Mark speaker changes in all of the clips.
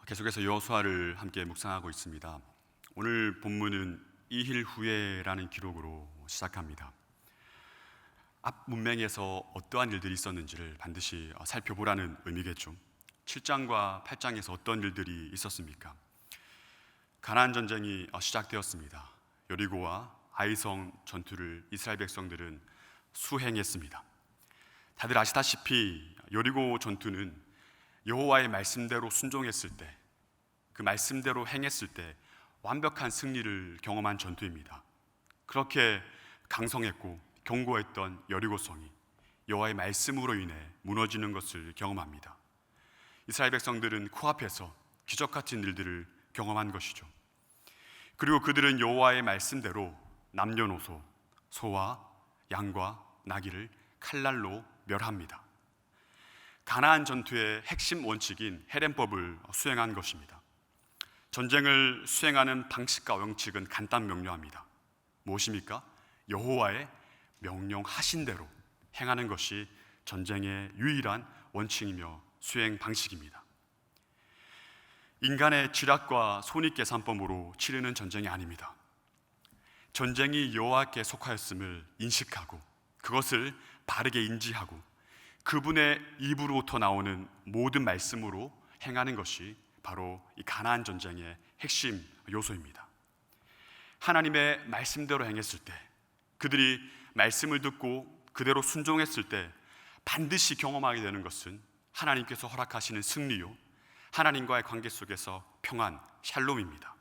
Speaker 1: 계속해서 여호수아를 함께 묵상하고 있습니다. 오늘 본문은 2일 후에라는 기록으로 시작합니다. 앞 문맥에서 어떠한 일들이 있었는지를 반드시 살펴보라는 의미겠죠. 7장과 8장에서 어떤 일들이 있었습니까? 가나안 전쟁이 시작되었습니다. 여리고와 아이성 전투를 이스라엘 백성들은 수행했습니다. 다들 아시다시피 여리고 전투는 여호와의 말씀대로 순종했을 때, 그 말씀대로 행했을 때 완벽한 승리를 경험한 전투입니다. 그렇게 강성했고 견고했던 여리고성이 여호와의 말씀으로 인해 무너지는 것을 경험합니다. 이스라엘 백성들은 코앞에서 기적 같은 일들을 경험한 것이죠. 그리고 그들은 여호와의 말씀대로 남녀노소, 소와 양과 나귀를 칼날로 멸합니다. 가나안 전투의 핵심 원칙인 헤렘법을 수행한 것입니다. 전쟁을 수행하는 방식과 원칙은 간단 명료합니다. 무엇입니까? 여호와의 명령하신 대로 행하는 것이 전쟁의 유일한 원칙이며 수행 방식입니다. 인간의 지략과 손익계산법으로 치르는 전쟁이 아닙니다. 전쟁이 여호와께 속하였음을 인식하고 그것을 바르게 인지하고 그분의 입으로부터 나오는 모든 말씀으로 행하는 것이 바로 이 가나안 전쟁의 핵심 요소입니다. 하나님의 말씀대로 행했을 때, 그들이 말씀을 듣고 그대로 순종했을 때 반드시 경험하게 되는 것은 하나님께서 허락하시는 승리요, 하나님과의 관계 속에서 평안, 샬롬입니다.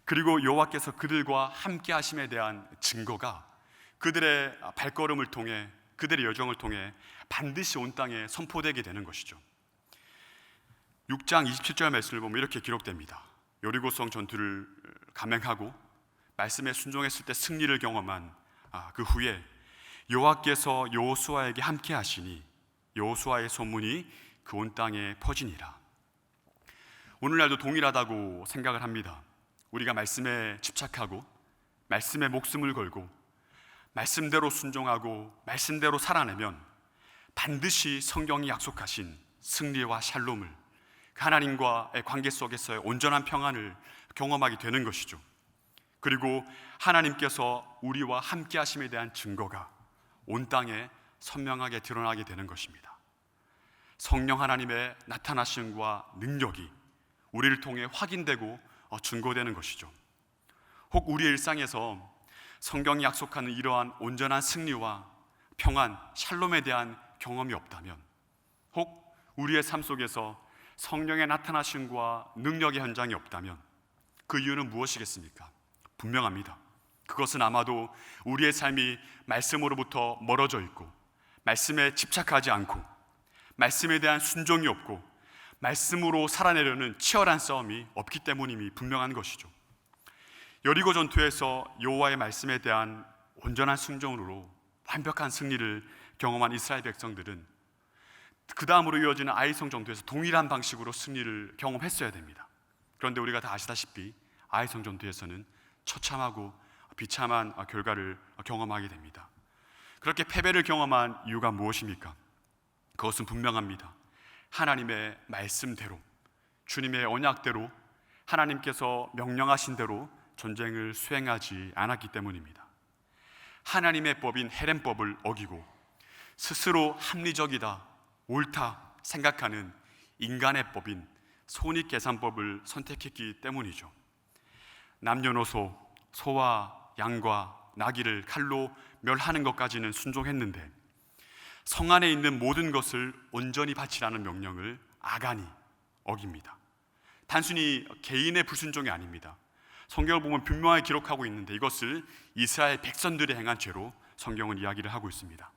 Speaker 1: 그리고 여호와께서 그들과 함께 하심에 대한 증거가 그들의 발걸음을 통해, 그들의 여정을 통해 반드시 온 땅에 선포되게 되는 것이죠. 6장 27절 말씀을 보면 이렇게 기록됩니다. 여리고성 전투를 감행하고 말씀에 순종했을 때 승리를 경험한 그 후에 여호와께서 여호수아에게 함께 하시니 여호수아의 소문이 그 온 땅에 퍼지니라. 오늘날도 동일하다고 생각을 합니다. 우리가 말씀에 집착하고 말씀에 목숨을 걸고 말씀대로 순종하고 말씀대로 살아내면 반드시 성경이 약속하신 승리와 샬롬을, 하나님과의 관계 속에서의 온전한 평안을 경험하게 되는 것이죠. 그리고 하나님께서 우리와 함께 하심에 대한 증거가 온 땅에 선명하게 드러나게 되는 것입니다. 성령 하나님의 나타나심과 능력이 우리를 통해 확인되고 증거되는 것이죠. 혹 우리의 일상에서 성경이 약속하는 이러한 온전한 승리와 평안, 샬롬에 대한 경험이 없다면, 혹 우리의 삶 속에서 성령의 나타나심과 능력의 현장이 없다면 그 이유는 무엇이겠습니까? 분명합니다. 그것은 아마도 우리의 삶이 말씀으로부터 멀어져 있고 말씀에 집착하지 않고 말씀에 대한 순종이 없고 말씀으로 살아내려는 치열한 싸움이 없기 때문임이 분명한 것이죠. 여리고 전투에서 여호와의 말씀에 대한 온전한 순종으로 완벽한 승리를 경험한 이스라엘 백성들은 그 다음으로 이어지는 아이성 전투에서 동일한 방식으로 승리를 경험했어야 됩니다. 그런데 우리가 다 아시다시피 아이성 전투에서는 처참하고 비참한 결과를 경험하게 됩니다. 그렇게 패배를 경험한 이유가 무엇입니까? 그것은 분명합니다. 하나님의 말씀대로, 주님의 언약대로, 하나님께서 명령하신 대로 전쟁을 수행하지 않았기 때문입니다. 하나님의 법인 헤렘법을 어기고 스스로 합리적이다, 옳다 생각하는 인간의 법인 손익계산법을 선택했기 때문이죠. 남녀노소, 소와 양과 나귀를 칼로 멸하는 것까지는 순종했는데 성 안에 있는 모든 것을 온전히 바치라는 명령을 아간이 어깁니다. 단순히 개인의 불순종이 아닙니다. 성경을 보면 분명하게 기록하고 있는데 이것을 이스라엘 백성들이 행한 죄로 성경은 이야기를 하고 있습니다.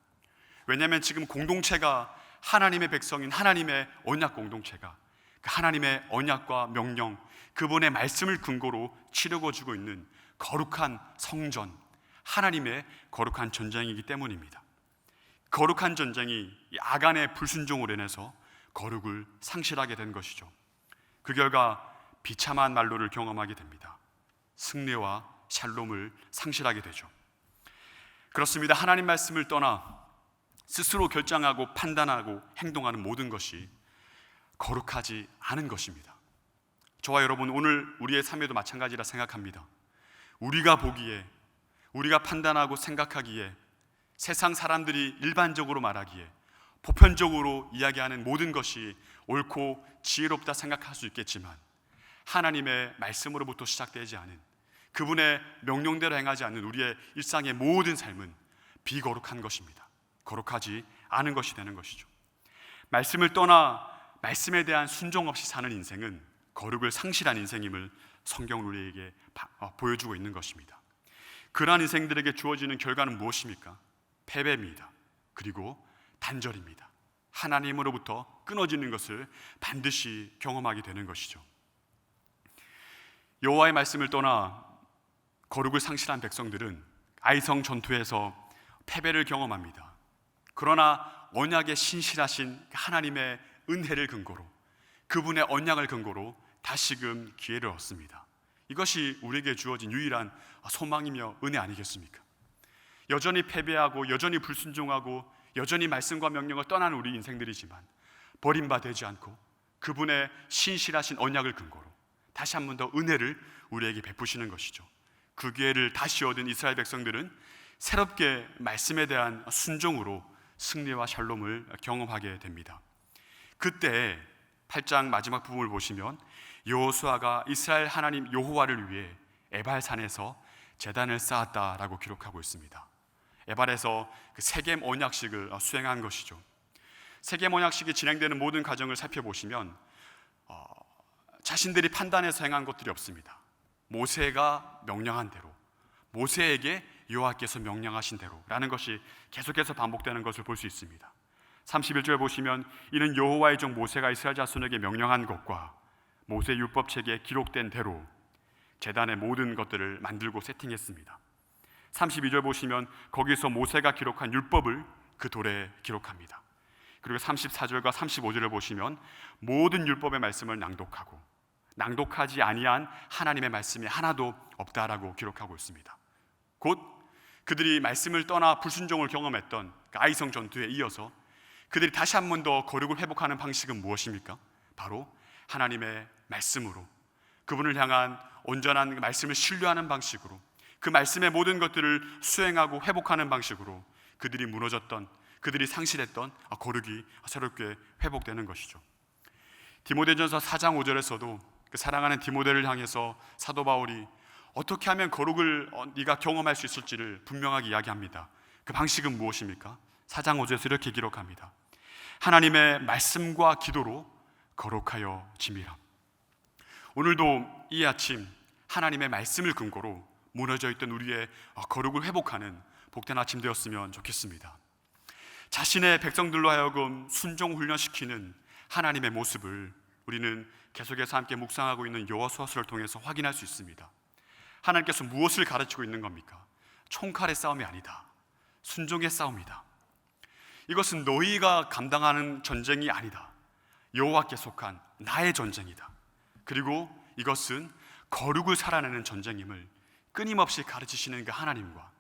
Speaker 1: 왜냐하면 지금 공동체가 하나님의 백성인 하나님의 언약 공동체가 그 하나님의 언약과 명령, 그분의 말씀을 근거로 치르고지고 있는 거룩한 성전, 하나님의 거룩한 전쟁이기 때문입니다. 거룩한 전쟁이 아간의 불순종으로 인해서 거룩을 상실하게 된 것이죠. 그 결과 비참한 말로를 경험하게 됩니다. 승리와 샬롬을 상실하게 되죠. 그렇습니다. 하나님 말씀을 떠나 스스로 결정하고 판단하고 행동하는 모든 것이 거룩하지 않은 것입니다. 저와 여러분 오늘 우리의 삶에도 마찬가지라 생각합니다. 우리가 보기에, 우리가 판단하고 생각하기에, 세상 사람들이 일반적으로 말하기에, 보편적으로 이야기하는 모든 것이 옳고 지혜롭다 생각할 수 있겠지만 하나님의 말씀으로부터 시작되지 않은, 그분의 명령대로 행하지 않는 우리의 일상의 모든 삶은 비거룩한 것입니다. 거룩하지 않은 것이 되는 것이죠. 말씀을 떠나 말씀에 대한 순종 없이 사는 인생은 거룩을 상실한 인생임을 성경은 우리에게 보여주고 있는 것입니다. 그러한 인생들에게 주어지는 결과는 무엇입니까? 패배입니다. 그리고 단절입니다. 하나님으로부터 끊어지는 것을 반드시 경험하게 되는 것이죠. 여호와의 말씀을 떠나 거룩을 상실한 백성들은 아이성 전투에서 패배를 경험합니다. 그러나 언약에 신실하신 하나님의 은혜를 근거로, 그분의 언약을 근거로 다시금 기회를 얻습니다. 이것이 우리에게 주어진 유일한 소망이며 은혜 아니겠습니까? 여전히 패배하고 여전히 불순종하고 여전히 말씀과 명령을 떠나는 우리 인생들이지만 버림받지 않고 그분의 신실하신 언약을 근거로 다시 한 번 더 은혜를 우리에게 베푸시는 것이죠. 그 기회를 다시 얻은 이스라엘 백성들은 새롭게 말씀에 대한 순종으로 승리와 샬롬을 경험하게 됩니다. 그때 8장 마지막 부분을 보시면 여호수아가 이스라엘 하나님 여호와를 위해 에발산에서 제단을 쌓았다라고 기록하고 있습니다. 에발에서 그 세겜 언약식을 수행한 것이죠. 세겜 언약식이 진행되는 모든 과정을 살펴보시면 자신들이 판단해서 행한 것들이 없습니다. 모세가 명령한 대로, 모세에게 여호와께서 명령하신 대로라는 것이 계속해서 반복되는 것을 볼 수 있습니다. 31절에 보시면 이는 여호와의 종 모세가 이스라엘 자손에게 명령한 것과 모세 율법책에 기록된 대로 제단의 모든 것들을 만들고 세팅했습니다. 32절 보시면 거기서 모세가 기록한 율법을 그 돌에 기록합니다. 그리고 34절과 35절을 보시면 모든 율법의 말씀을 낭독하지 아니한 하나님의 말씀이 하나도 없다라고 기록하고 있습니다. 곧 그들이 말씀을 떠나 불순종을 경험했던 아이성 전투에 이어서 그들이 다시 한 번 더 거룩을 회복하는 방식은 무엇입니까? 바로 하나님의 말씀으로, 그분을 향한 온전한 말씀을 신뢰하는 방식으로, 그 말씀의 모든 것들을 수행하고 회복하는 방식으로 그들이 무너졌던, 그들이 상실했던 거룩이 새롭게 회복되는 것이죠. 디모데전서 4장 5절에서도 그 사랑하는 디모데를 향해서 사도 바울이 어떻게 하면 거룩을 네가 경험할 수 있을지를 분명하게 이야기합니다. 그 방식은 무엇입니까? 4장 5절에서 이렇게 기록합니다. 하나님의 말씀과 기도로 거룩하여 지미라. 오늘도 이 아침 하나님의 말씀을 근거로 무너져 있던 우리의 거룩을 회복하는 복된 아침 되었으면 좋겠습니다. 자신의 백성들로 하여금 순종 훈련시키는 하나님의 모습을 우리는 계속해서 함께 묵상하고 있는 여호수아서를 통해서 확인할 수 있습니다. 하나님께서 무엇을 가르치고 있는 겁니까? 총칼의 싸움이 아니다. 순종의 싸움이다. 이것은 너희가 감당하는 전쟁이 아니다. 여호와께 속한 나의 전쟁이다. 그리고 이것은 거룩을 살아내는 전쟁임을 끊임없이 가르치시는 그 하나님과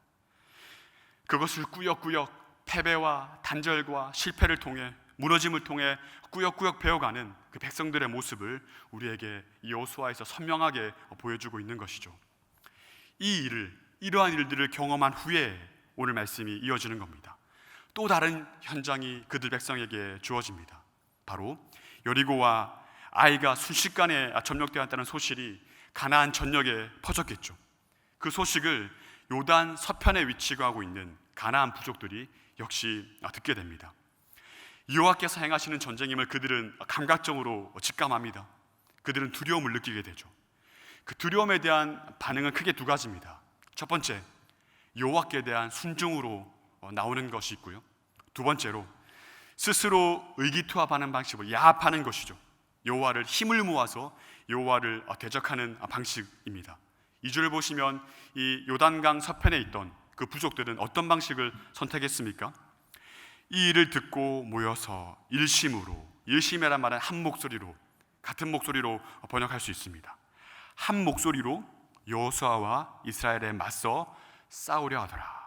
Speaker 1: 그것을 꾸역꾸역 패배와 단절과 실패를 통해, 무너짐을 통해 꾸역꾸역 배워가는 그 백성들의 모습을 우리에게 여호수아에서 선명하게 보여주고 있는 것이죠. 이러한 일들을 경험한 후에 오늘 말씀이 이어지는 겁니다. 또 다른 현장이 그들 백성에게 주어집니다. 바로 여리고와 아이가 순식간에 점령되었다는 소식이 가나안 전역에 퍼졌겠죠. 그 소식을 요단 서편에 위치하고 있는 가나안 부족들이 역시 듣게 됩니다. 여호와께서 행하시는 전쟁임을 그들은 감각적으로 직감합니다. 그들은 두려움을 느끼게 되죠. 그 두려움에 대한 반응은 크게 두 가지입니다. 첫 번째, 여호와께 대한 순종으로 나오는 것이 있고요. 두 번째로 스스로 의기투합하는 방식으로 야합하는 것이죠. 여호와를 힘을 모아서 여호와를 대적하는 방식입니다. 2절을 보시면 이 요단강 서편에 있던 그 부족들은 어떤 방식을 선택했습니까? 이 일을 듣고 모여서 일심이란 말은 한 목소리로, 같은 목소리로 번역할 수 있습니다. 한 목소리로 여호수아와 이스라엘에 맞서 싸우려 하더라.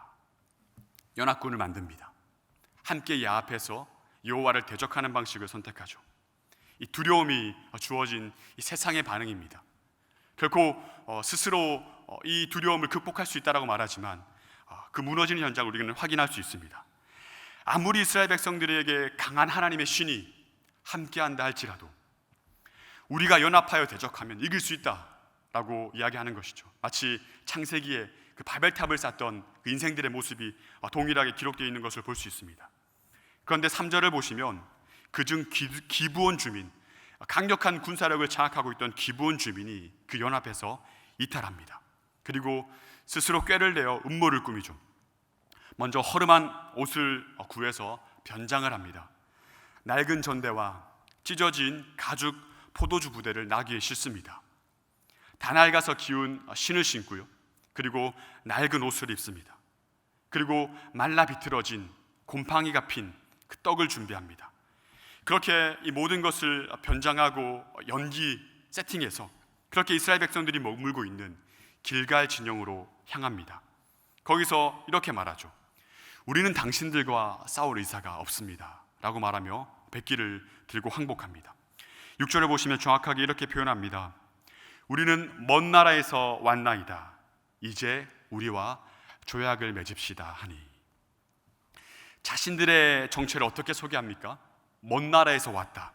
Speaker 1: 연합군을 만듭니다. 함께 야합해서 여호와를 대적하는 방식을 선택하죠. 이 두려움이 주어진 이 세상의 반응입니다. 결코 스스로 이 두려움을 극복할 수 있다라고 말하지만 그 무너지는 현장을 우리는 확인할 수 있습니다. 아무리 이스라엘 백성들에게 강한 하나님의 신이 함께한다 할지라도 우리가 연합하여 대적하면 이길 수 있다라고 이야기하는 것이죠. 마치 창세기에 그 바벨탑을 쌓던 그 인생들의 모습이 동일하게 기록되어 있는 것을 볼 수 있습니다. 그런데 3절을 보시면 그중 기브온 주민, 강력한 군사력을 장악하고 있던 기브온 주민이 그 연합에서 이탈합니다. 그리고 스스로 꾀를 내어 음모를 꾸미죠. 먼저 허름한 옷을 구해서 변장을 합니다. 낡은 전대와 찢어진 가죽 포도주 부대를 나귀에 싣습니다. 다 낡아서 기운 신을 신고요. 그리고 낡은 옷을 입습니다. 그리고 말라 비틀어진 곰팡이가 핀 그 떡을 준비합니다. 그렇게 이 모든 것을 변장하고 연기 세팅해서 그렇게 이스라엘 백성들이 머물고 있는 길갈 진영으로 향합니다. 거기서 이렇게 말하죠. 우리는 당신들과 싸울 의사가 없습니다 라고 말하며 백기를 들고 항복합니다. 6절을 보시면 정확하게 이렇게 표현합니다. 우리는 먼 나라에서 왔나이다. 이제 우리와 조약을 맺읍시다 하니. 자신들의 정체를 어떻게 소개합니까? 먼 나라에서 왔다.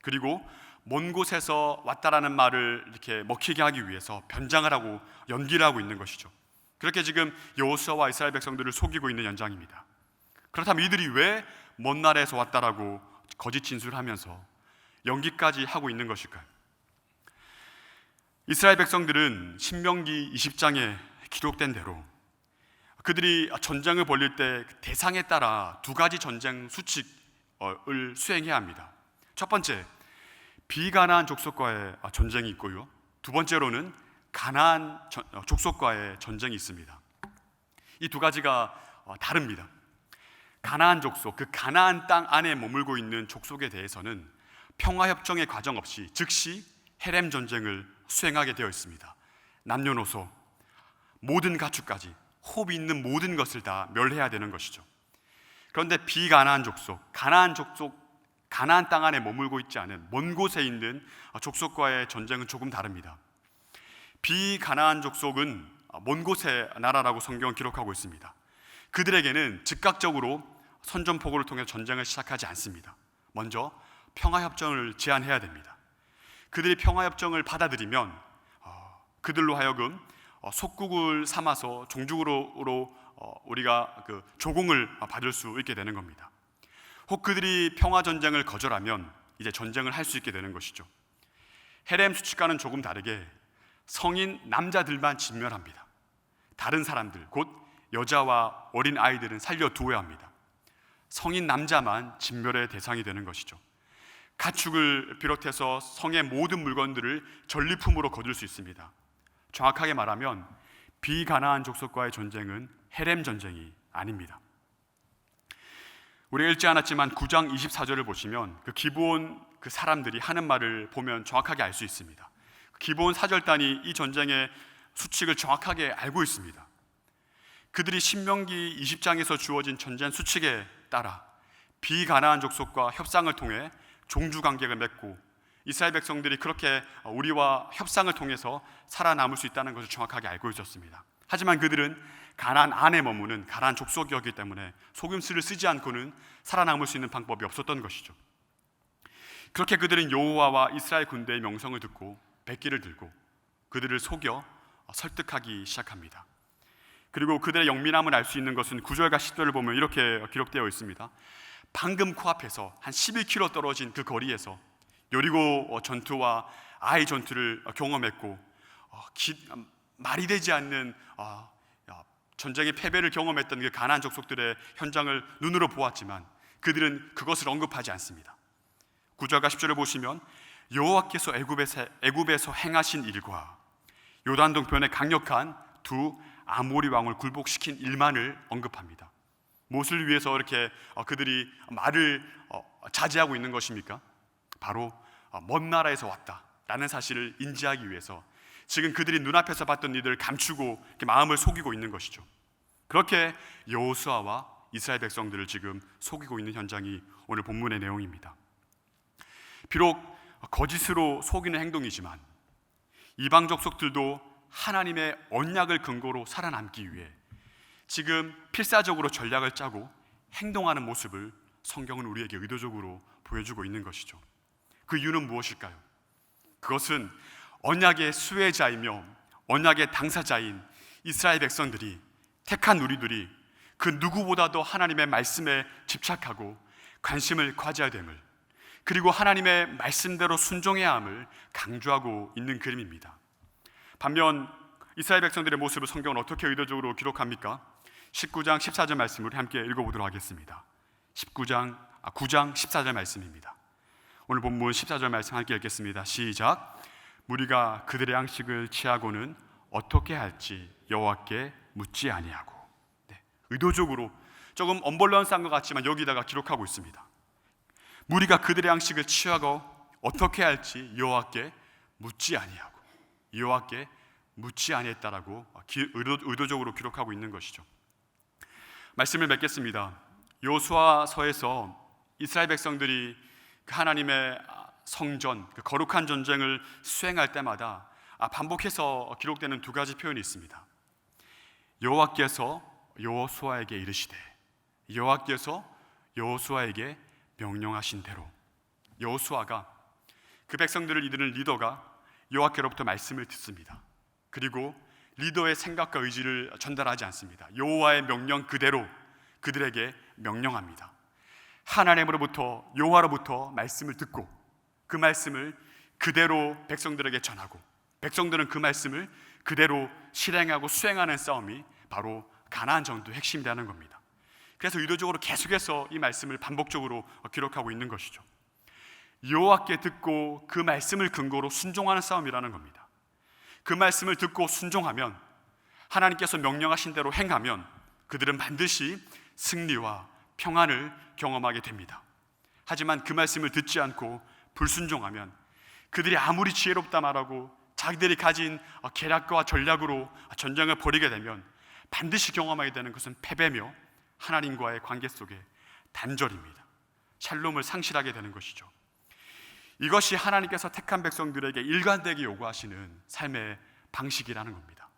Speaker 1: 그리고 먼 곳에서 왔다라는 말을 이렇게 먹히게 하기 위해서 변장을 하고 연기를 하고 있는 것이죠. 그렇게 지금 여호수아와 이스라엘 백성들을 속이고 있는 현장입니다. 그렇다면 이들이 왜 먼 나라에서 왔다라고 거짓 진술하면서 연기까지 하고 있는 것일까요? 이스라엘 백성들은 신명기 20장에 기록된 대로 그들이 전쟁을 벌릴 때 대상에 따라 두 가지 전쟁 수칙을 수행해야 합니다. 첫 번째, 비가나안 족속과의 전쟁이 있고요. 두 번째로는 가나안 족속과의 전쟁이 있습니다. 이 두 가지가 다릅니다. 가나안 족속, 그 가나안 땅 안에 머물고 있는 족속에 대해서는 평화협정의 과정 없이 즉시 헤렘 전쟁을 수행하게 되어 있습니다. 남녀노소, 모든 가축까지 호흡이 있는 모든 것을 다 멸해야 되는 것이죠. 그런데 비가나안 족속, 가나안 땅 안에 머물고 있지 않은 먼 곳에 있는 족속과의 전쟁은 조금 다릅니다. 비가나안 족속은 먼 곳의 나라라고 성경은 기록하고 있습니다. 그들에게는 즉각적으로 선전포고를 통해 전쟁을 시작하지 않습니다. 먼저 평화협정을 제안해야 됩니다. 그들이 평화협정을 받아들이면 그들로 하여금 속국을 삼아서 종족으로 우리가 그 조공을 받을 수 있게 되는 겁니다. 혹 그들이 평화전쟁을 거절하면 이제 전쟁을 할 수 있게 되는 것이죠. 헤렘 수칙과는 조금 다르게 성인 남자들만 진멸합니다. 다른 사람들, 곧 여자와 어린 아이들은 살려두어야 합니다. 성인 남자만 진멸의 대상이 되는 것이죠. 가축을 비롯해서 성의 모든 물건들을 전리품으로 거둘 수 있습니다. 정확하게 말하면 비가나안 족속과의 전쟁은 헤렘 전쟁이 아닙니다. 우리가 읽지 않았지만 9장 24절을 보시면 그 기브온 그 사람들이 하는 말을 보면 정확하게 알 수 있습니다. 기브온 사절단이 이 전쟁의 수칙을 정확하게 알고 있습니다. 그들이 신명기 20장에서 주어진 전쟁 수칙에 따라 비가나안 족속과 협상을 통해 종주관계를 맺고 이스라엘 백성들이 그렇게 우리와 협상을 통해서 살아남을 수 있다는 것을 정확하게 알고 있었습니다. 하지만 그들은 가나안 안에 머무는 가나안 족속이었기 때문에 속임수를 쓰지 않고는 살아남을 수 있는 방법이 없었던 것이죠. 그렇게 그들은 여호와와 이스라엘 군대의 명성을 듣고 백기를 들고 그들을 속여 설득하기 시작합니다. 그리고 그들의 영민함을 알 수 있는 것은 9절과 10절을 보면 이렇게 기록되어 있습니다. 방금 코앞에서 한 11km 떨어진 그 거리에서 여리고 전투와 아이 전투를 경험했고 말이 되지 않는 전쟁의 패배를 경험했던 그 가나안 족속들의 현장을 눈으로 보았지만 그들은 그것을 언급하지 않습니다. 9절과 10절을 보시면 여호와께서 애굽에서 행하신 일과 요단 동편의 강력한 두 아모리 왕을 굴복시킨 일만을 언급합니다. 무엇을 위해서 이렇게 그들이 말을 자제하고 있는 것입니까? 바로 먼 나라에서 왔다라는 사실을 인지하기 위해서 지금 그들이 눈앞에서 봤던 일들을 감추고 이렇게 마음을 속이고 있는 것이죠. 그렇게 여호수아와 이스라엘 백성들을 지금 속이고 있는 현장이 오늘 본문의 내용입니다. 비록 거짓으로 속이는 행동이지만 이방 족속들도 하나님의 언약을 근거로 살아남기 위해 지금 필사적으로 전략을 짜고 행동하는 모습을 성경은 우리에게 의도적으로 보여주고 있는 것이죠. 그 이유는 무엇일까요? 그것은 언약의 수혜자이며 언약의 당사자인 이스라엘 백성들이, 택한 우리들이 그 누구보다도 하나님의 말씀에 집착하고 관심을 가져야 됨을, 그리고 하나님의 말씀대로 순종해야 함을 강조하고 있는 그림입니다. 반면 이스라엘 백성들의 모습을 성경은 어떻게 의도적으로 기록합니까? 19장 14절 말씀을 함께 읽어보도록 하겠습니다. 9장 14절 말씀입니다. 오늘 본문 14절 말씀 함께 읽겠습니다. 시작. 무리가 그들의 양식을 취하고는 어떻게 할지 여호와께 묻지 아니하고. 의도적으로 조금 언밸런스한 것 같지만 여기다가 기록하고 있습니다. 무리가 그들의 양식을 취하고 어떻게 할지 여호와께 묻지 아니하고, 여호와께 묻지 아니했다라고 의도적으로 기록하고 있는 것이죠. 말씀을 맺겠습니다. 여호수아서에서 이스라엘 백성들이 하나님의 성전, 그 거룩한 전쟁을 수행할 때마다 반복해서 기록되는 두 가지 표현이 있습니다. 여호와께서 여호수아에게 이르시되, 여호와께서 여호수아에게 명령하신 대로. 여호수아가, 그 백성들을 이끄는 리더가 여호와께로부터 말씀을 듣습니다. 그리고 리더의 생각과 의지를 전달하지 않습니다. 여호와의 명령 그대로 그들에게 명령합니다. 하나님으로부터, 여호와로부터 말씀을 듣고 그 말씀을 그대로 백성들에게 전하고 백성들은 그 말씀을 그대로 실행하고 수행하는 싸움이 바로 가나안 정도의 핵심이라는 겁니다. 그래서 의도적으로 계속해서 이 말씀을 반복적으로 기록하고 있는 것이죠. 여호와께 듣고 그 말씀을 근거로 순종하는 싸움이라는 겁니다. 그 말씀을 듣고 순종하면, 하나님께서 명령하신 대로 행하면 그들은 반드시 승리와 평안을 경험하게 됩니다. 하지만 그 말씀을 듣지 않고 불순종하면 그들이 아무리 지혜롭다 말하고 자기들이 가진 계략과 전략으로 전쟁을 벌이게 되면 반드시 경험하게 되는 것은 패배며 하나님과의 관계 속에 단절입니다. 샬롬을 상실하게 되는 것이죠. 이것이 하나님께서 택한 백성들에게 일관되게 요구하시는 삶의 방식이라는 겁니다.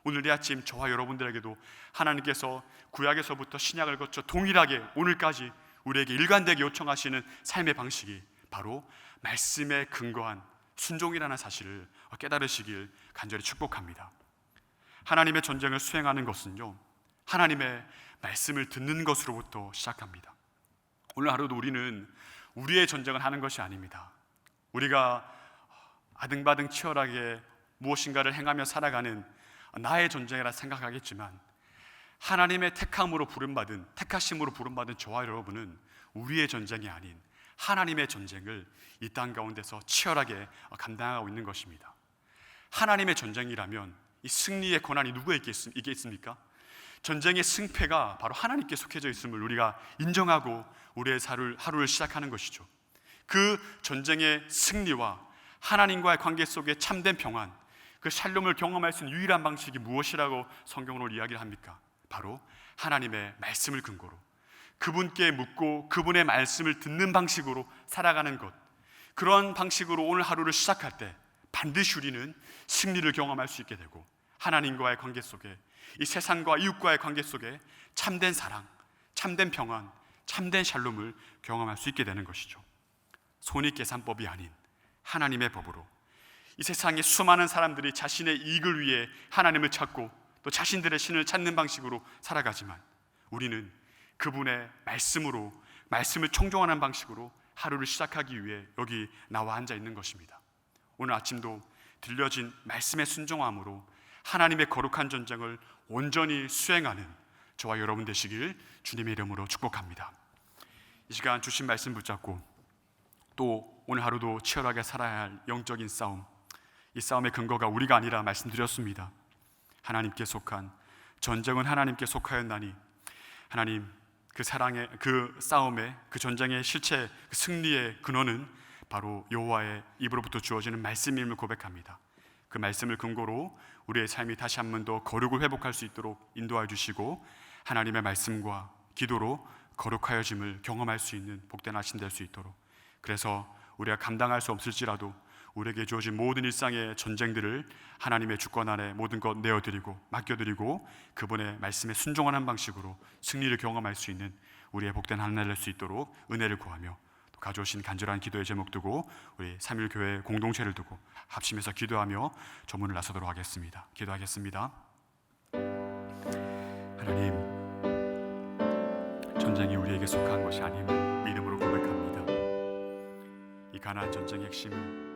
Speaker 1: 오늘 이 아침 저와 여러분들에게도 하나님께서 구약에서부터 신약을 거쳐 동일하게 오늘까지 우리에게 일관되게 요청하시는 삶의 방식이 바로 말씀에 근거한 순종이라는 사실을 깨달으시길 간절히 축복합니다. 하나님의 전쟁을 수행하는 것은요, 하나님의 말씀을 듣는 것으로부터 시작합니다. 오늘 하루도 우리는 우리의 전쟁을 하는 것이 아닙니다. 우리가 아등바등 치열하게 무엇인가를 행하며 살아가는 나의 전쟁이라 생각하겠지만 하나님의 택함으로 부름받은, 택하심으로 부름받은 저와 여러분은 우리의 전쟁이 아닌 하나님의 전쟁을 이 땅 가운데서 치열하게 감당하고 있는 것입니다. 하나님의 전쟁이라면 이 승리의 권한이 누구에게 있겠습니까? 전쟁의 승패가 바로 하나님께 속해져 있음을 우리가 인정하고 우리의 하루를 시작하는 것이죠. 그 전쟁의 승리와 하나님과의 관계 속에 참된 평안, 그 샬롬을 경험할 수 있는 유일한 방식이 무엇이라고 성경으로 이야기를 합니까? 바로 하나님의 말씀을 근거로 그분께 묻고 그분의 말씀을 듣는 방식으로 살아가는 것, 그런 방식으로 오늘 하루를 시작할 때 반드시 우리는 승리를 경험할 수 있게 되고 하나님과의 관계 속에, 이 세상과 이웃과의 관계 속에 참된 사랑, 참된 평안, 참된 샬롬을 경험할 수 있게 되는 것이죠. 손익계산법이 아닌 하나님의 법으로 이 세상에 수많은 사람들이 자신의 이익을 위해 하나님을 찾고 또 자신들의 신을 찾는 방식으로 살아가지만 우리는 그분의 말씀으로, 말씀을 청종하는 방식으로 하루를 시작하기 위해 여기 나와 앉아 있는 것입니다. 오늘 아침도 들려진 말씀의 순종함으로 하나님의 거룩한 전쟁을 온전히 수행하는 저와 여러분 되시길 주님의 이름으로 축복합니다. 이 시간 주신 말씀 붙잡고 또 오늘 하루도 치열하게 살아야 할 영적인 싸움, 이 싸움의 근거가 우리가 아니라 말씀드렸습니다. 하나님께 속한 전쟁은 하나님께 속하였나니 하나님, 그 사랑의, 그 싸움의, 그 전쟁의 실체, 그 승리의 근원은 바로 여호와의 입으로부터 주어지는 말씀임을 고백합니다. 그 말씀을 근거로 우리의 삶이 다시 한 번 더 거룩을 회복할 수 있도록 인도해 주시고 하나님의 말씀과 기도로 거룩하여짐을 경험할 수 있는 복된 아침 될 수 있도록, 그래서 우리가 감당할 수 없을지라도 우리에게 주어진 모든 일상의 전쟁들을 하나님의 주권 안에 모든 것 내어드리고 맡겨드리고 그분의 말씀에 순종하는 방식으로 승리를 경험할 수 있는 우리의 복된 한 날 될 수 있도록 은혜를 구하며 또 가져오신 간절한 기도의 제목 두고 우리 삼일교회 공동체를 두고 합심해서 기도하며 저문을 나서도록 하겠습니다. 기도하겠습니다. 하나님, 전쟁이 우리에게 속한 것이 아님을 믿음으로 고백합니다. 이 가나안 전쟁의 핵심은